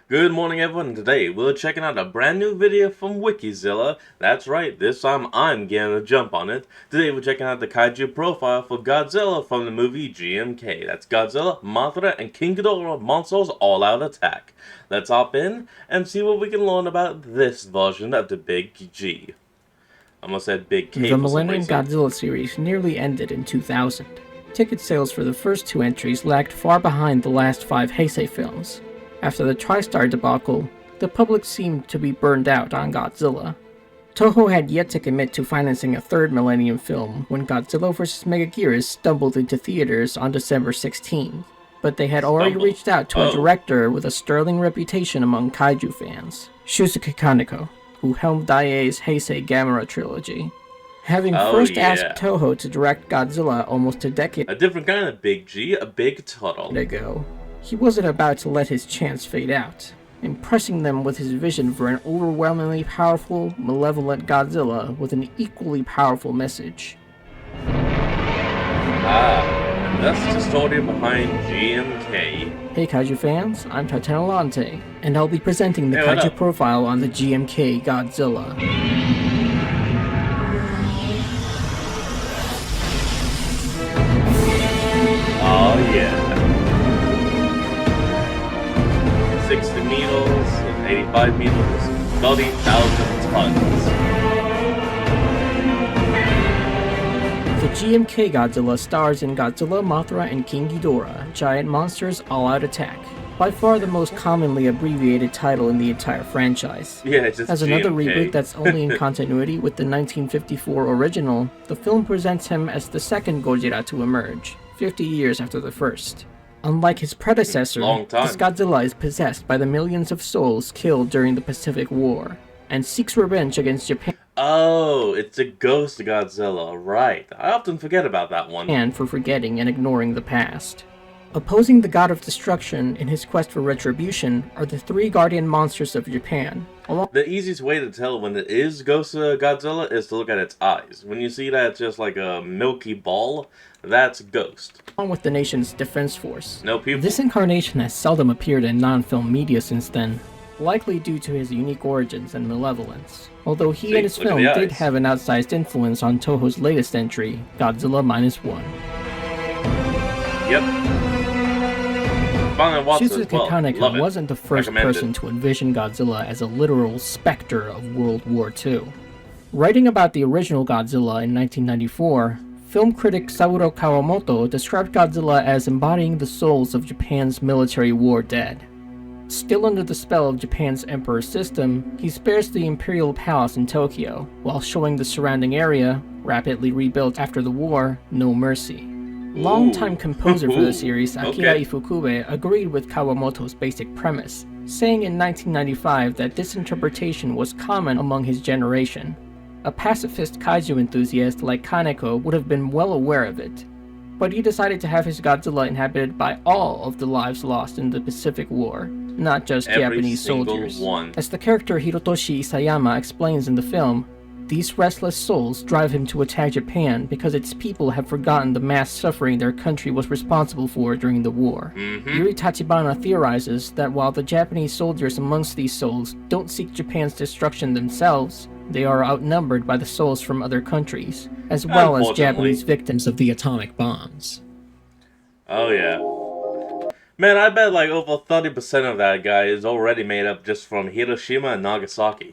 Good morning everyone, today we're checking out a brand new video from Wikizilla. That's right, this time I'm getting a jump on it. Today we're checking out the kaiju profile for Godzilla from the movie GMK. That's Godzilla, Mothra, and King Ghidorah monsters all-out attack. Let's hop in and see what we can learn about this version of the Big G. I almost said Big K. The Millennium Godzilla series nearly ended in 2000. Ticket sales for the first two entries lagged far behind the last 5 Heisei films. After the TriStar debacle, the public seemed to be burned out on Godzilla. Toho had yet to commit to financing a third Millennium film when Godzilla vs. Megaguirus stumbled into theaters on December 16th, but they had already reached out to a director with a sterling reputation among kaiju fans, Shusuke Kaneko, who helmed Daiei's Heisei Gamera trilogy. Having first asked Toho to direct Godzilla almost a decade a different kind of Big G, a big turtle ago, he wasn't about to let his chance fade out, impressing them with his vision for an overwhelmingly powerful, malevolent Godzilla with an equally powerful message. And that's the story behind GMK. Hey Kaiju fans, I'm Tatanalante, and I'll be presenting the Kaiju profile on the GMK Godzilla. Oh yeah. 60 meters, 85 meters, 30,000 tons. The GMK Godzilla stars in Godzilla, Mothra, and King Ghidorah, Giant Monsters All-Out Attack. By far the most commonly abbreviated title in the entire franchise. Yeah, it's just As GMK. Another reboot that's only in continuity with the 1954 original, the film presents him as the second Godzilla to emerge, 50 years after the first. Unlike his predecessor, this Godzilla is possessed by the millions of souls killed during the Pacific War, and seeks revenge against Japan. Oh, it's a ghost Godzilla, right. I often forget about that one. And for forgetting and ignoring the past. Opposing the God of Destruction in his quest for retribution are the 3 guardian monsters of Japan. The easiest way to tell when it is Ghost Godzilla is to look at its eyes. When you see that it's just like a milky ball, that's Ghost. Along with the nation's defense force. No people. This incarnation has seldom appeared in non-film media since then, likely due to his unique origins and malevolence. Although he and his film did have an outsized influence on Toho's latest entry, Godzilla -1. Yep. Shusuke Kaneko wasn't the first person to envision Godzilla as a literal specter of World War II. Writing about the original Godzilla in 1994, film critic Saburo Kawamoto described Godzilla as embodying the souls of Japan's military war dead. Still under the spell of Japan's emperor system, he spares the imperial palace in Tokyo, while showing the surrounding area, rapidly rebuilt after the war, no mercy. Longtime composer for the series, Akira Ifukube, agreed with Kawamoto's basic premise, saying in 1995 that this interpretation was common among his generation. A pacifist kaiju enthusiast like Kaneko would have been well aware of it, but he decided to have his Godzilla inhabited by all of the lives lost in the Pacific War, not just Japanese soldiers. As the character Hirotoshi Isayama explains in the film, these restless souls drive him to attack Japan because its people have forgotten the mass suffering their country was responsible for during the war. Yuri Tachibana theorizes that while the Japanese soldiers amongst these souls don't seek Japan's destruction themselves, they are outnumbered by the souls from other countries, as well as Japanese victims of the atomic bombs. Oh yeah. Man, I bet like over 30% of that guy is already made up just from Hiroshima and Nagasaki.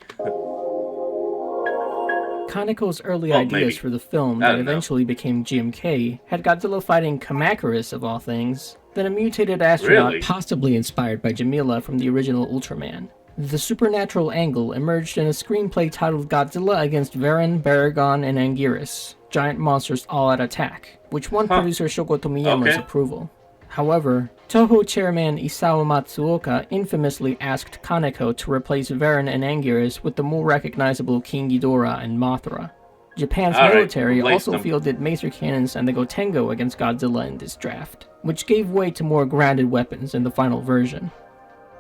Kaneko's early ideas for the film that eventually became GMK had Godzilla fighting Kamacuras of all things, then a mutated astronaut possibly inspired by Jamila from the original Ultraman. The supernatural angle emerged in a screenplay titled Godzilla against Varan, Baragon, and Anguirus, Giant Monsters All-Out Attack, which won producer Shoko Tomiyama's approval. However, Toho chairman Isao Matsuoka infamously asked Kaneko to replace Varan and Anguirus with the more recognizable King Ghidorah and Mothra. Japan's military also fielded maser cannons and the Gotengo against Godzilla in this draft, which gave way to more grounded weapons in the final version.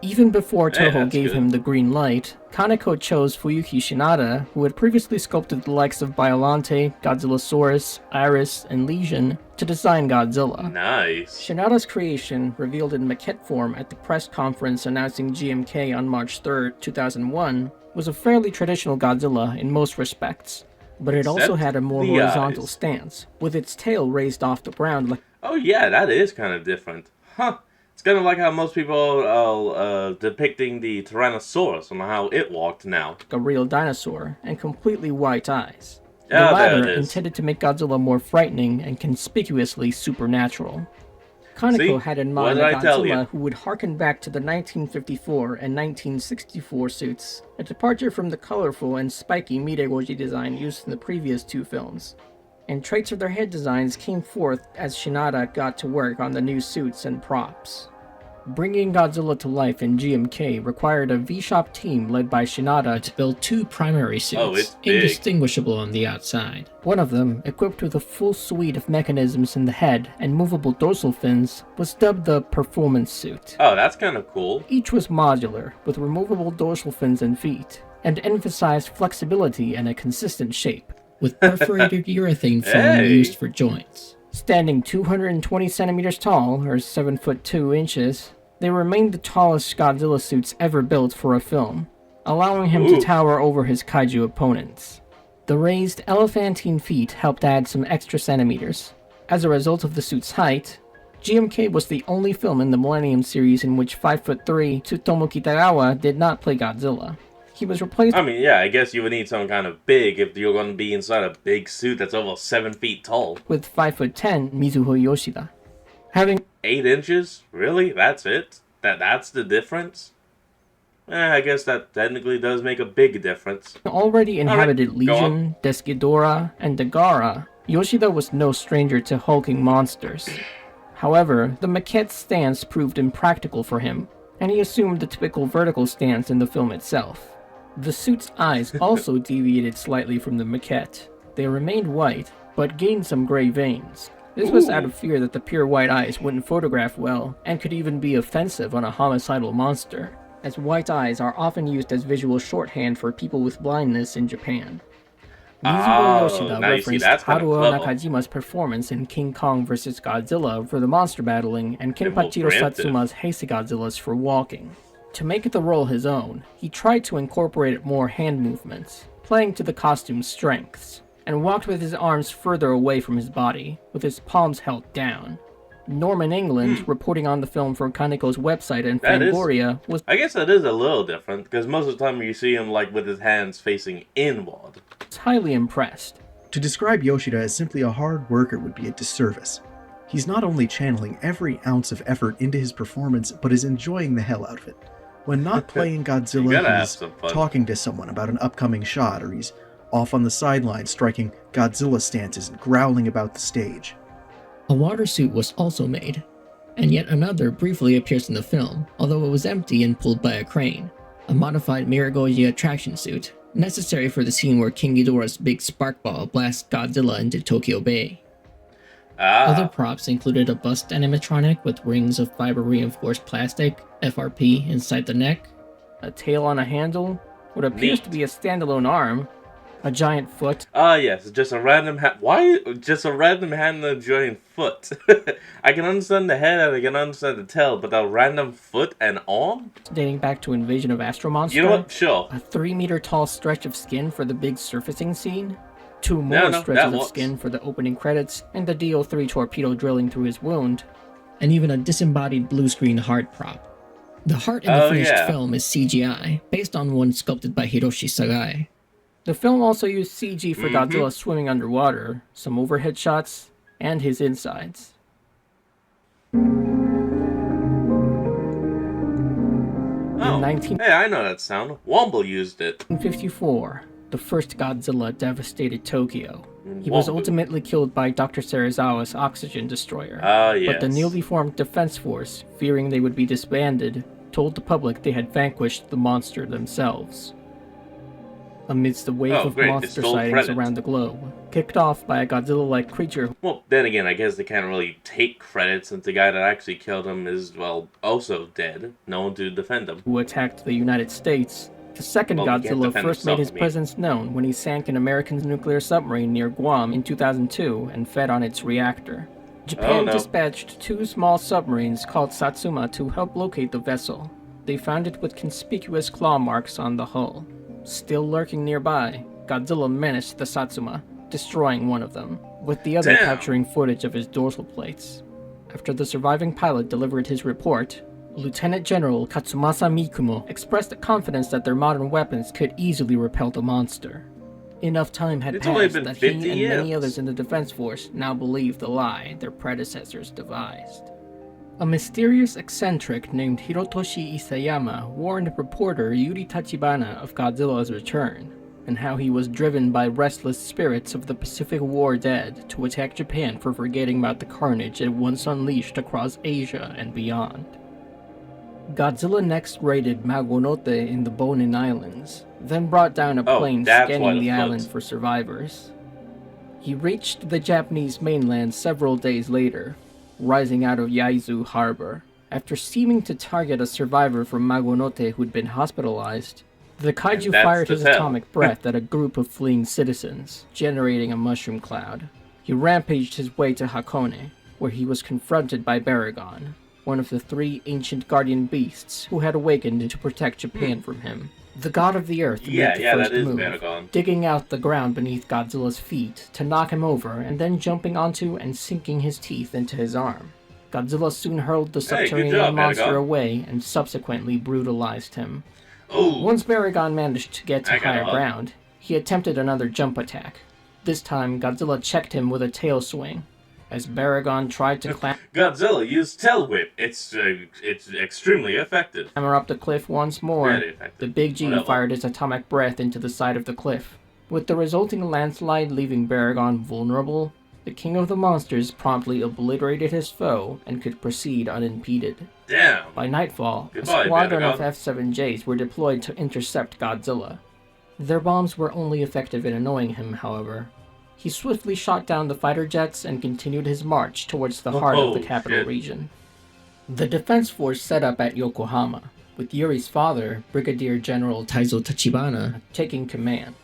Even before Hey, Toho that's gave good. him the green light, Kaneko chose Fuyuki Shinada, who had previously sculpted the likes of Biollante, Godzillasaurus, Iris, and Legion, to design Godzilla. Nice. Shinada's creation, revealed in maquette form at the press conference announcing GMK on March 3, 2001, was a fairly traditional Godzilla in most respects, but it also Except had a more the horizontal eyes. stance, with its tail raised off the ground like Oh yeah, that is kind of different. Huh. It's kind of like how most people are depicting the Tyrannosaurus and how it walked now. a real dinosaur, and completely white eyes. The Yeah, there latter it is. intended to make Godzilla more frightening and conspicuously supernatural. Kaneko See? had in What mind did a I tell you? Godzilla who would harken back to the 1954 and 1964 suits, a departure from the colorful and spiky Miregoji design used in the previous two films. And traits of their head designs came forth as Shinada got to work on the new suits and props. Bringing Godzilla to life in GMK required a V-Shop team led by Shinada to build two primary Oh, it's suits, big. indistinguishable on the outside. One of them, equipped with a full suite of mechanisms in the head and movable dorsal fins, was dubbed the Performance Suit. Oh, that's kind of cool. Each was modular, with removable dorsal fins and feet, and emphasized flexibility and a consistent shape, with perforated urethane foam Hey. used for joints. Standing 220 centimeters tall, or 7 foot 2 inches, they remained the tallest Godzilla suits ever built for a film, allowing him to Ooh. tower over his kaiju opponents. The raised elephantine feet helped add some extra centimeters. As a result of the suit's height, GMK was the only film in the Millennium series in which 5'3" Tsutomu Kitagawa did not play Godzilla. He was replaced I mean, yeah, I guess you would need some kind of big if you're going to be inside a big suit that's over 7 feet tall. with 5'10" Mizuho Yoshida. Having 8 inches? Really? That's it? That's the difference? I guess that technically does make a big difference. already inhabited Alright, go on. Legion, Desghidorah, and Dagara, Yoshida was no stranger to hulking monsters. However, the maquette stance proved impractical for him, and he assumed the typical vertical stance in the film itself. The suit's eyes also deviated slightly from the maquette. They remained white, but gained some gray veins. This was out of fear that the pure white eyes wouldn't photograph well, and could even be offensive on a homicidal monster, as white eyes are often used as visual shorthand for people with blindness in Japan. Mizuho Yoshida now you see, referenced that's kind of Haruo clever. Nakajima's performance in King Kong vs. Godzilla for the monster battling, and Kenpachiro preemptive. Satsuma's Heisei Godzillas for walking. To make the role his own, he tried to incorporate more hand movements, playing to the costume's strengths, and walked with his arms further away from his body, with his palms held down. Norman England, reporting on the film for Kaneko's website and That is- Fangoria, was I guess that is a little different, because most of the time you see him like with his hands facing inward. highly impressed. To describe Yoshida as simply a hard worker would be a disservice. He's not only channeling every ounce of effort into his performance, but is enjoying the hell out of it. When not playing You Godzilla, gotta have he's some fun. talking to someone about an upcoming shot, or he's off on the sidelines striking Godzilla stances and growling about the stage. A water suit was also made, and yet another briefly appears in the film, although it was empty and pulled by a crane. A modified Miragoji attraction suit, necessary for the scene where King Ghidorah's big sparkball blasts Godzilla into Tokyo Bay. Other props included a bust animatronic with rings of fiber-reinforced plastic, FRP, inside the neck, a tail on a handle, what appears Neat. to be a standalone arm, a giant foot, Yes, just a random hand. Why? Just a random hand and a giant foot. I can understand the head and I can understand the tail, but a random foot and arm? dating back to Invasion of Astro Monster. You know what? Sure. A 3-meter tall stretch of skin for the big surfacing scene, 2 more No, that stretches of works. skin for the opening credits, and the DO3 torpedo drilling through his wound, and even a disembodied blue screen heart prop. The heart in the finished film is CGI, based on one sculpted by Hiroshi Sagai. The film also used CG for Godzilla swimming underwater, some overhead shots, and his insides. Oh, 19 hey, I know that sound. Womble used it. 1954, the first Godzilla devastated Tokyo. He was Womble. ultimately killed by Dr. Serizawa's oxygen destroyer. Yes. But the newly formed Defense Force, fearing they would be disbanded, told the public they had vanquished the monster themselves. amidst a wave of monster sightings around the globe, kicked off by a Godzilla-like creature. Well, then again, I guess they can't really take credit since the guy that actually killed him is, well, also dead. No one to defend him. Who attacked the United States. The second Godzilla first made his presence known when he sank an American nuclear submarine near Guam in 2002 and fed on its reactor. Japan dispatched 2 small submarines called Satsuma to help locate the vessel. They found it with conspicuous claw marks on the hull. Still lurking nearby, Godzilla menaced the Satsuma, destroying one of them, with the other capturing footage of his dorsal plates. After the surviving pilot delivered his report, Lieutenant General Katsumasa Mikumo expressed confidence that their modern weapons could easily repel the monster. Enough time had passed that he and many others in the Defense Force now believed the lie their predecessors devised. A mysterious eccentric named Hirotoshi Isayama warned reporter Yuri Tachibana of Godzilla's return, and how he was driven by restless spirits of the Pacific War dead to attack Japan for forgetting about the carnage it once unleashed across Asia and beyond. Godzilla next raided Magonote in the Bonin Islands, then brought down a plane scanning the island for survivors. He reached the Japanese mainland several days later, rising out of Yaizu Harbor. After seeming to target a survivor from Magonote who'd been hospitalized, the kaiju fired his atomic breath at a group of fleeing citizens, generating a mushroom cloud. He rampaged his way to Hakone, where he was confronted by Baragon, one of the 3 ancient guardian beasts who had awakened to protect Japan from him. The god of the earth made the first move, Baragon, digging out the ground beneath Godzilla's feet to knock him over and then jumping onto and sinking his teeth into his arm. Godzilla soon hurled the subterranean monster away and subsequently brutalized him. Once Baragon managed to get to higher ground, he attempted another jump attack. This time, Godzilla checked him with a tail swing. As Baragon tried to Godzilla used Tail Whip. It's extremely effective. Clamber up the cliff once more. The Big G fired his atomic breath into the side of the cliff. With the resulting landslide leaving Baragon vulnerable, the King of the Monsters promptly obliterated his foe and could proceed unimpeded. Damn! By nightfall, a squadron of F-7Js were deployed to intercept Godzilla. Their bombs were only effective in annoying him, however. He swiftly shot down the fighter jets and continued his march towards the heart of the capital region. The Defense Force set up at Yokohama, with Yuri's father, Brigadier General Taizo Tachibana, taking command.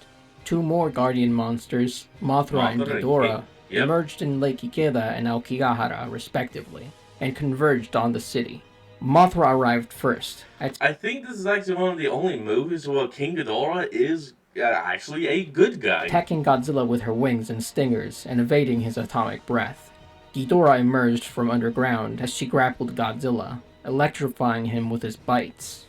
2 more guardian monsters, Mothra and Ghidorah, emerged in Lake Ikeda and Aokigahara, respectively, and converged on the city. Mothra arrived first. I think this is actually one of the only movies where King Ghidorah is actually a good guy. Attacking Godzilla with her wings and stingers and evading his atomic breath. Ghidorah emerged from underground as she grappled Godzilla, electrifying him with his bites.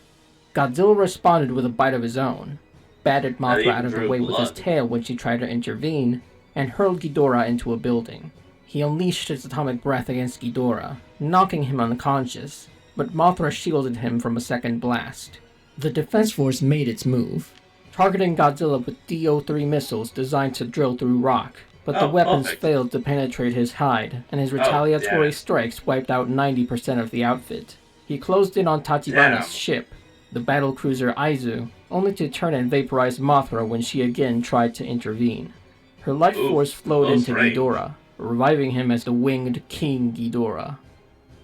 Godzilla responded with a bite of his own, batted Mothra out of the way with his tail when she tried to intervene, and hurled Ghidorah into a building. He unleashed his atomic breath against Ghidorah, knocking him unconscious, but Mothra shielded him from a second blast. The Defense Force made its move, targeting Godzilla with DO-3 missiles designed to drill through rock, but the weapons failed to penetrate his hide, and his retaliatory strikes wiped out 90% of the outfit. He closed in on Tachibana's ship, the battlecruiser Aizu, only to turn and vaporize Mothra when she again tried to intervene. Her life force flowed into Ghidorah, reviving him as the winged King Ghidorah.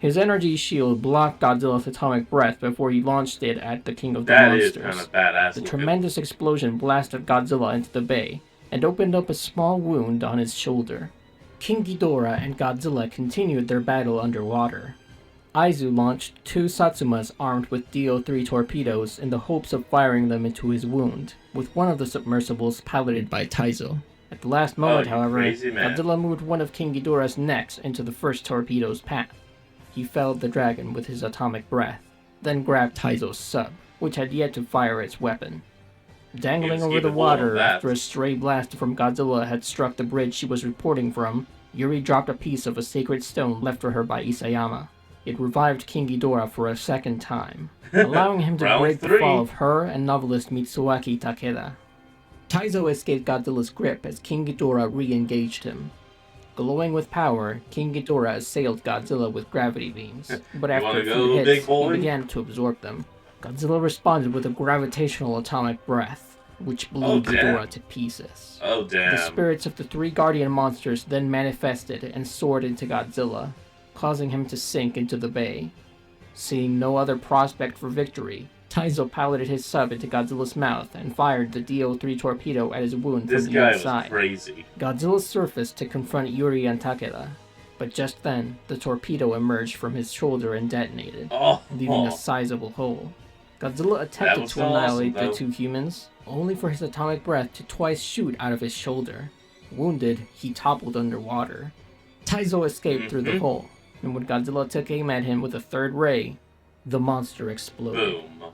His energy shield blocked Godzilla's atomic breath before he launched it at the King of the Monsters. That is kind of badass. The tremendous explosion blasted Godzilla into the bay and opened up a small wound on his shoulder. King Ghidorah and Godzilla continued their battle underwater. Aizu launched 2 Satsumas armed with DO-3 torpedoes in the hopes of firing them into his wound, with one of the submersibles piloted by Taizo. At the last moment, however, Godzilla moved one of King Ghidorah's necks into the first torpedo's path. He felled the dragon with his atomic breath, then grabbed Taizo's sub, which had yet to fire its weapon. Dangling over the water after a stray blast from Godzilla had struck the bridge she was reporting from, Yuri dropped a piece of a sacred stone left for her by Isayama. It revived King Ghidorah for a second time, allowing him to break the fall of her and novelist Mitsuaki Takeda. Taizo escaped Godzilla's grip as King Ghidorah re-engaged him. Glowing with power, King Ghidorah assailed Godzilla with gravity beams, but after a few hits, he began to absorb them. Godzilla responded with a gravitational atomic breath, which blew Ghidorah to pieces. Oh, damn. The spirits of the three guardian monsters then manifested and soared into Godzilla, causing him to sink into the bay. Seeing no other prospect for victory, Taizo piloted his sub into Godzilla's mouth and fired the DO-3 torpedo at his wound from the inside. This guy was crazy. Godzilla surfaced to confront Yuri and Takeda, but just then, the torpedo emerged from his shoulder and detonated, leaving a sizable hole. Godzilla attempted to annihilate the two humans, only for his atomic breath to twice shoot out of his shoulder. Wounded, he toppled underwater. Taizo escaped through the hole, and when Godzilla took aim at him with a third ray, the monster exploded. Boom.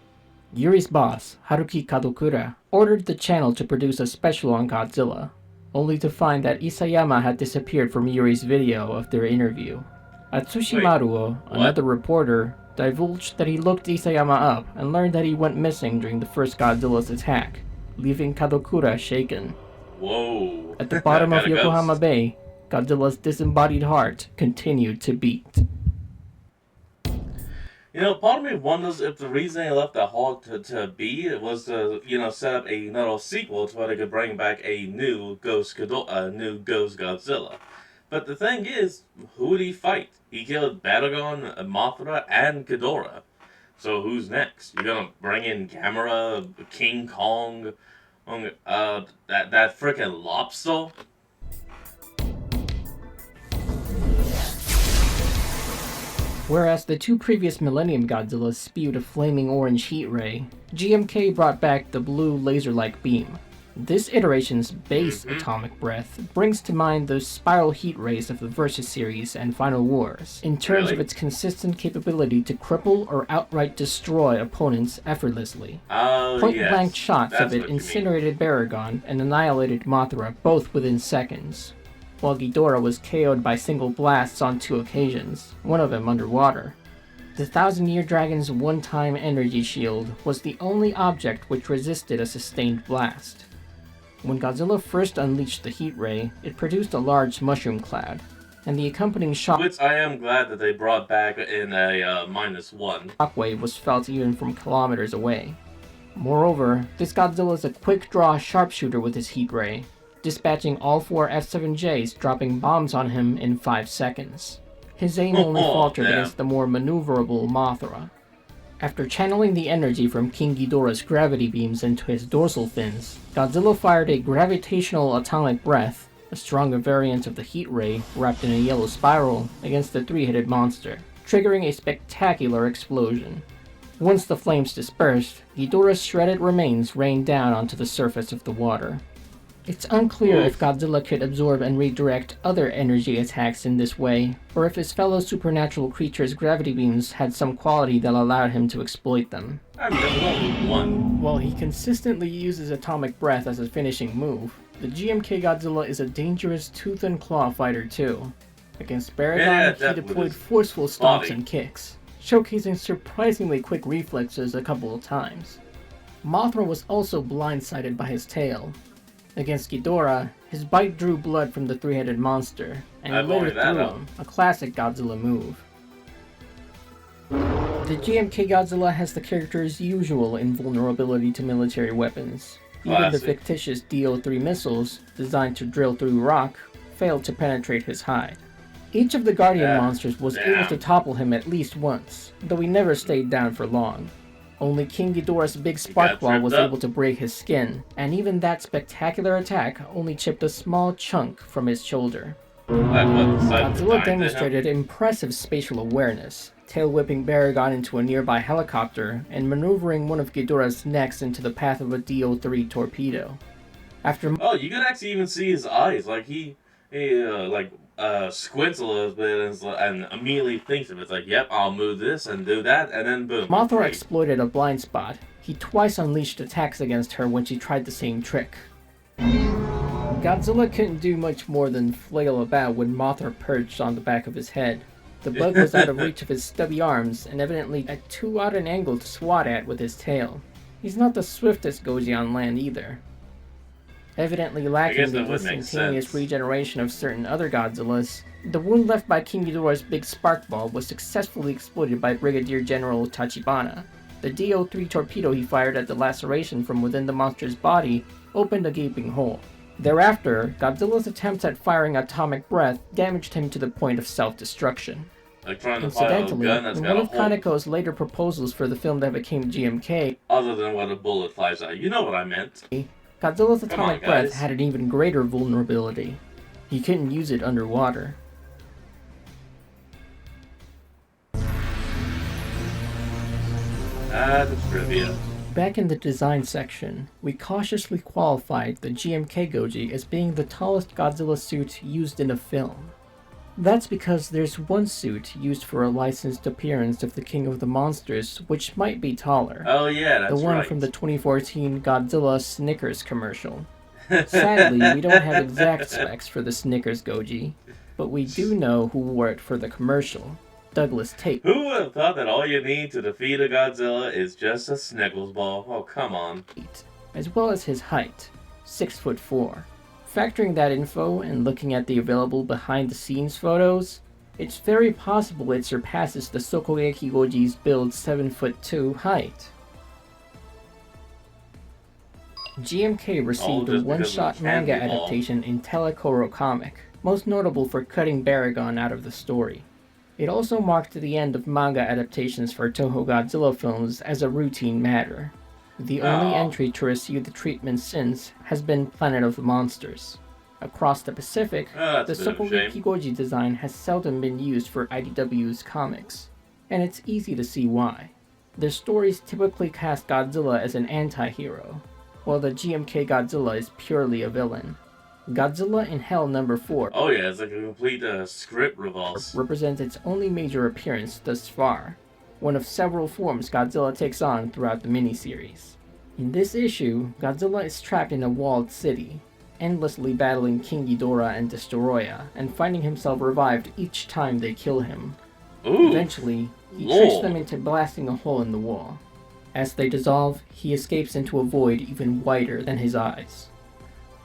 Yuri's boss, Haruki Kadokura, ordered the channel to produce a special on Godzilla, only to find that Isayama had disappeared from Yuri's video of their interview. Atsushi Maruo, another reporter, divulged that he looked Isayama up and learned that he went missing during the first Godzilla's attack, leaving Kadokura shaken. Whoa. At the bottom of Yokohama Bay, Godzilla's disembodied heart continued to beat. You know, part of me wonders if the reason they left the Hawk to be was to, set up another sequel to where they could bring back a new Ghost Godzilla. But the thing is, who did he fight? He killed Baragon, Mothra, and Ghidorah. So who's next? You gonna bring in Gamera, King Kong, that frickin' lobster? Whereas the two previous Millennium Godzillas spewed a flaming orange heat ray, GMK brought back the blue laser-like beam. This iteration's base atomic breath brings to mind those spiral heat rays of the Versus series and Final Wars, in terms of its consistent capability to cripple or outright destroy opponents effortlessly. Point-blank shots of it incinerated Baragon and annihilated Mothra both within seconds, while Ghidorah was KO'd by single blasts on 2 occasions, one of them underwater. The Thousand-Year Dragon's one-time energy shield was the only object which resisted a sustained blast. When Godzilla first unleashed the heat ray, it produced a large mushroom cloud, and the accompanying which I am glad that they brought back in a -1. Shockwave was felt even from kilometers away. Moreover, this Godzilla is a quick-draw sharpshooter with his heat ray, dispatching all 4 F-7Js, dropping bombs on him in 5 seconds. His aim only faltered against the more maneuverable Mothra. After channeling the energy from King Ghidorah's gravity beams into his dorsal fins, Godzilla fired a gravitational atomic breath, a stronger variant of the heat ray wrapped in a yellow spiral, against the three-headed monster, triggering a spectacular explosion. Once the flames dispersed, Ghidorah's shredded remains rained down onto the surface of the water. It's unclear if Godzilla could absorb and redirect other energy attacks in this way, or if his fellow supernatural creatures' gravity beams had some quality that allowed him to exploit them. While he consistently uses atomic breath as a finishing move, the GMK Godzilla is a dangerous tooth and claw fighter too. Against Baragon, he deployed forceful stomps and kicks, showcasing surprisingly quick reflexes a couple of times. Mothra was also blindsided by his tail. Against Ghidorah, his bite drew blood from the three-headed monster, and later threw him, a classic Godzilla move. The GMK Godzilla has the character's usual invulnerability to military weapons. Even the fictitious DO-3 missiles, designed to drill through rock, failed to penetrate his hide. Each of the Guardian monsters was able to topple him at least once, though he never stayed down for long. Only King Ghidorah's big spark ball was able to break his skin, and even that spectacular attack only chipped a small chunk from his shoulder. Godzilla demonstrated impressive spatial awareness, tail-whipping Baragon into a nearby helicopter and maneuvering one of Ghidorah's necks into the path of a DO-3 torpedo. You can actually even see his eyes, like he squints a little bit and immediately thinks of it. It's like, yep, I'll move this and do that, and then boom. Mothra exploited a blind spot. He twice unleashed attacks against her when she tried the same trick. Godzilla couldn't do much more than flail about when Mothra perched on the back of his head. The bug was out of reach of his stubby arms, and evidently at too odd an angle to swat at with his tail. He's not the swiftest Goji on land either. Evidently lacking the instantaneous regeneration of certain other Godzillas, the wound left by King Ghidorah's big spark ball was successfully exploited by Brigadier General Tachibana. The DO-3 torpedo he fired at the laceration from within the monster's body opened a gaping hole. Thereafter, Godzilla's attempts at firing atomic breath damaged him to the point of self-destruction. Like trying to fire a Incidentally, gun that's in got one a of hole. Kaneko's later proposals for the film that became GMK, Other than when a bullet flies out. You know what I meant. Godzilla's Come atomic on, breath guys. had an even greater vulnerability. He couldn't use it underwater. That's trivia. Back in the design section, we cautiously qualified the GMK Goji as being the tallest Godzilla suit used in a film. That's because there's one suit used for a licensed appearance of the King of the Monsters, which might be taller. Oh yeah, that's the one right. from the 2014 Godzilla Snickers commercial. Sadly, we don't have exact specs for the Snickers Goji, but we do know who wore it for the commercial. Douglas Tate. Who would have thought that all you need to defeat a Godzilla is just a Snickles ball? Oh, come on. As well as his height, 6'4". Factoring that info and looking at the available behind-the-scenes photos, it's very possible it surpasses the Sokogeki Goji's build 7'2" height. GMK received a just because one-shot of the candy manga ball. adaptation in Telekoro comic, most notable for cutting Baragon out of the story. It also marked the end of manga adaptations for Toho Godzilla films as a routine matter. The only entry to receive the treatment since has been Planet of the Monsters. Across the Pacific, the That's a bit of a Sokogeki shame. Goji design has seldom been used for IDW's comics, and it's easy to see why. Their stories typically cast Godzilla as an anti-hero, while the GMK Godzilla is purely a villain. Godzilla in Hell number 4 Oh yeah, it's like a complete script revolves. represents its only major appearance thus far, one of several forms Godzilla takes on throughout the miniseries. In this issue, Godzilla is trapped in a walled city, endlessly battling King Ghidorah and Destoroyah, and finding himself revived each time they kill him. Ooh. Eventually, he Lord. tricks them into blasting a hole in the wall. As they dissolve, he escapes into a void even wider than his eyes.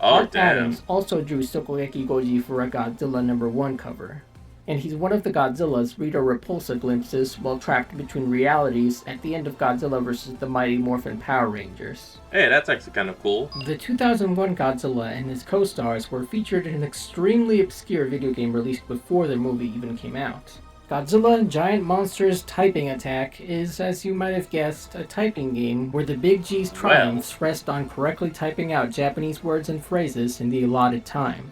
Oh Art damn. Adams also drew Sokogeki Goji for a Godzilla number 1 cover, and he's one of the Godzillas Rita Repulsa glimpses while trapped between realities at the end of Godzilla vs. the Mighty Morphin Power Rangers. Hey, that's actually kind of cool. The 2001 Godzilla and his co-stars were featured in an extremely obscure video game released before the movie even came out. Godzilla Giant Monsters Typing Attack is, as you might have guessed, a typing game where the Big G's triumphs rest on correctly typing out Japanese words and phrases in the allotted time.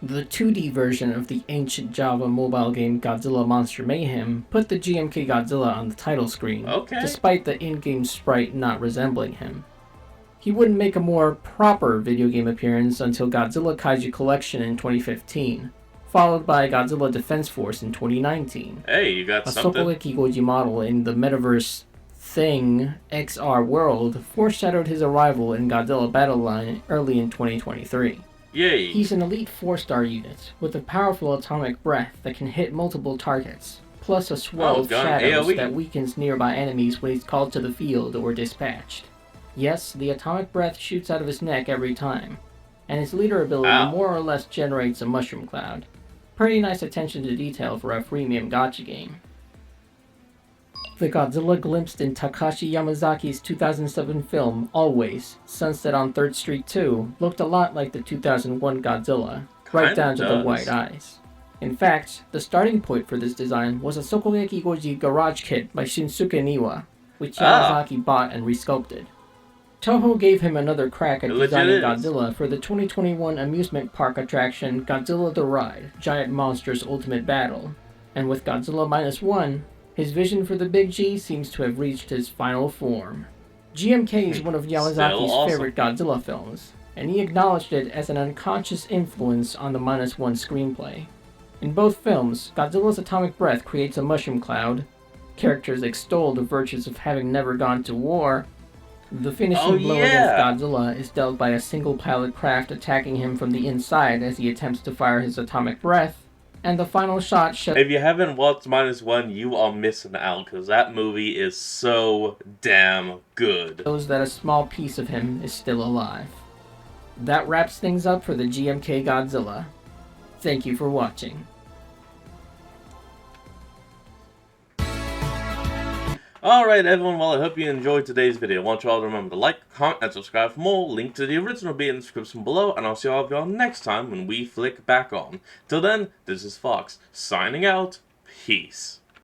The 2D version of the ancient Java mobile game Godzilla Monster Mayhem put the GMK Godzilla on the title screen, Okay. despite the in-game sprite not resembling him. He wouldn't make a more proper video game appearance until Godzilla Kaiju Collection in 2015, followed by Godzilla Defense Force in 2019. Hey, you got A something. Sokogeki Goji model in the Metaverse Thing XR world foreshadowed his arrival in Godzilla Battle Line early in 2023. Yay. He's an elite 4-star unit with a powerful atomic breath that can hit multiple targets, plus a swirl of gun shadows AoE. that weakens nearby enemies when he's called to the field or dispatched. Yes, the atomic breath shoots out of his neck every time, and his leader ability Ow. more or less generates a mushroom cloud. Pretty nice attention to detail for a freemium gacha game. The Godzilla glimpsed in Takashi Yamazaki's 2007 film, Always, Sunset on 3rd Street 2, looked a lot like the 2001 Godzilla, right Kinda down to the does. white eyes. In fact, the starting point for this design was a Sokogeki Goji garage kit by Shinsuke Niwa, which Yamazaki bought and resculpted. Toho gave him another crack at It legit designing is. Godzilla for the 2021 amusement park attraction Godzilla the Ride, Giant Monsters Ultimate Battle, and with Godzilla -1, his vision for the Big G seems to have reached its final form. GMK is one of Yamazaki's awesome. favorite Godzilla films, and he acknowledged it as an unconscious influence on the -1 screenplay. In both films, Godzilla's atomic breath creates a mushroom cloud, characters extol the virtues of having never gone to war. The finishing blow against Godzilla is dealt by a single pilot craft attacking him from the inside as he attempts to fire his atomic breath, and the final shot shows If you haven't watched -1, you are missing out, because that movie is so damn good. that a small piece of him is still alive. That wraps things up for the GMK Godzilla. Thank you for watching. Alright everyone, well I hope you enjoyed today's video. I want you all to remember to like, comment, and subscribe for more. Link to the original will be in the description below, and I'll see all of y'all next time when we flick back on. Till then, this is Fox, signing out. Peace.